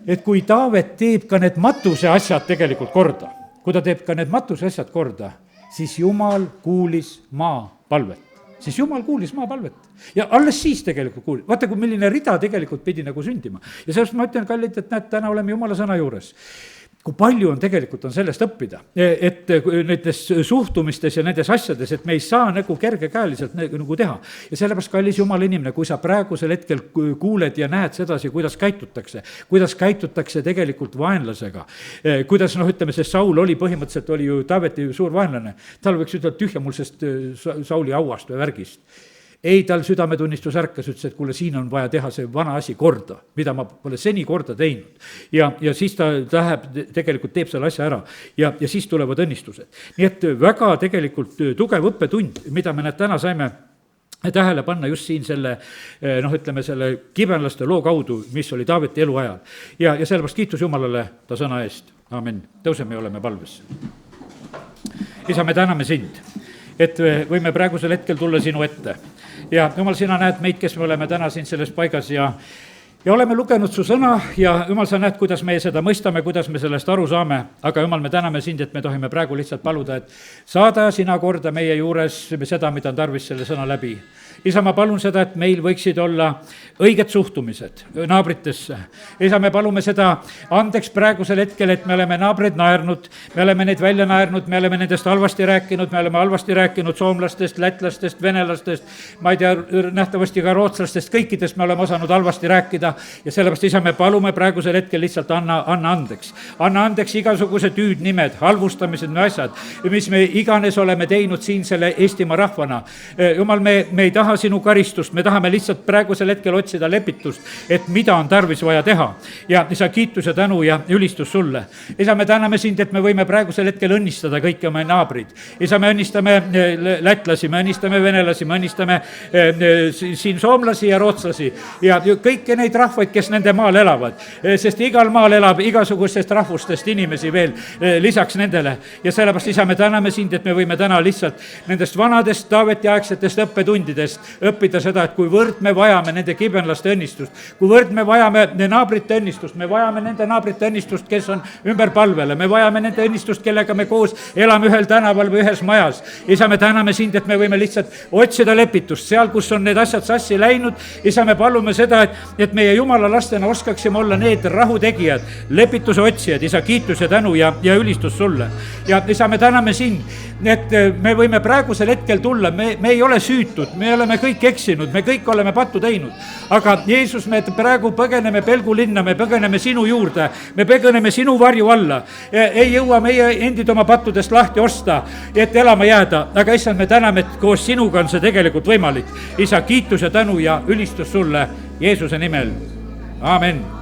Speaker 1: et kui Taavet teeb ka need matuse asjad tegelikult korda, kui ta teeb ka need matuse asjad korda, siis Jumal kuulis maapalvet. siis Jumal kuulis maapalvet ja alles siis tegelikult kuulis. vaata, kui milline rida tegelikult pidi nagu sündima. ja sellepärast ma ütlen, kallid, et näed, täna oleme Jumala sõna juures. kui palju on tegelikult on sellest õppida, et nendes suhtumistes ja nendes asjades, et me ei saa nagu kergekäeliselt nagu teha. ja sellepärast, kallis Jumala inimene, kui sa praegusel hetkel kuuled ja näed sedasi, kuidas käitutakse tegelikult vaenlasega, kuidas ütleme, see Saul oli põhimõtteliselt, oli ju Taaveti suur vaenlane, tal võiks ütelda tühja mul sest Sauli auast või värgist. ei, tal südametunnistus ärkas, ütles, et kuule, siin on vaja teha see vana asi korda, mida ma pole seni korda teinud. ja siis ta läheb, tegelikult teeb selle asja ära ja siis tulevad õnnistused. nii et väga tegelikult tugev õppetund, mida me täna saime tähele panna just siin selle, ütleme, selle kibelaste loo kaudu, mis oli Taaveti eluajal. ja sellepärast kiitus Jumalale ta sõna eest. Amen. Tõuseme ja oleme palves. Isa, me täname sind, et võime praegusel hetkel tulla sinu ette. ja Jumal, sina näed meid, kes me oleme täna siin selles paigas ja oleme lugenud su sõna ja Jumal, sa näed, kuidas meie seda mõistame, kuidas me sellest aru saame, aga Jumal, me täname sind, et me tohime praegu lihtsalt paluda, et saada sina korda meie juures seda, mida on tarvis selle sõna läbi. Isa, ma palun seda, et meil võiksid olla õiged suhtumised naabritesse. Isa, me palume seda andeks praegusel hetkel, et me oleme naabreid naernud, me oleme neid välja naernud, me oleme nendest halvasti rääkinud, me oleme halvasti rääkinud soomlastest, lätlastest, venelastest, ma ei tea, nähtavasti ka rootslastest, kõikidest me oleme osanud halvasti rääkida ja sellepärast, Isa, me palume praegusel hetkel lihtsalt anna andeks. Anna andeks igasugused hüüdnimed, halvustamised, asjad, mis me iganes oleme teinud siin selle Eestimaa rahvana. Jumal, me ei taha sinu karistust, me tahame lihtsalt praegusel hetkel otsida lepitust, et mida on tarvis vaja teha. ja Isa, kiitus ja tänu ja ülistus sulle. Isa, me täname sind, et me võime praegusel hetkel õnnistada kõiki oma naabrid. Isa, me õnnistame lätlasi, me õnnistame venelasi, me õnnistame siin soomlasi ja rootslasi ja kõiki neid rahvaid, kes nende maal elavad, sest igal maal elab igasugustest rahvustest inimesi veel lisaks nendele. ja sellepärast, Isa, me täname sind, et me võime täna lihtsalt nendest vanadest Taaveti aegsetest õppetundidest õppida seda, et kuivõrd me vajame nende kibenlaste õnnistust, kuivõrd me vajame naabrite õnnistust, me vajame nende naabrite õnnistust, kes on ümber palvele, me vajame nende õnnistust, kellega me koos elame ühel tänaval või ühes majas. Isa, me täname sind, et me võime lihtsalt otsida lepitust seal, kus on need asjad sassi läinud. Isa, me palume seda, et meie Jumala lastena oskaksime olla need rahutegijad, lepituse otsijad. Isa, kiitus ja tänu ja ülistus sulle. ja Isa, me täname sind, et me võime praegusel hetkel tulla, me ei ole süütud, me oleme kõik eksinud, me kõik oleme pattu teinud. aga Jeesus, me praegu põgeneme pelgulinna, me põgeneme sinu juurde, me põgeneme sinu varju alla. ei jõua meie endid oma pattudest lahti osta, et elama jääda, aga issand, me täname, et koos sinuga on see tegelikult võimalik. Isa, kiitus ja tänu ja ülistus sulle Jeesuse nimel. Aamen.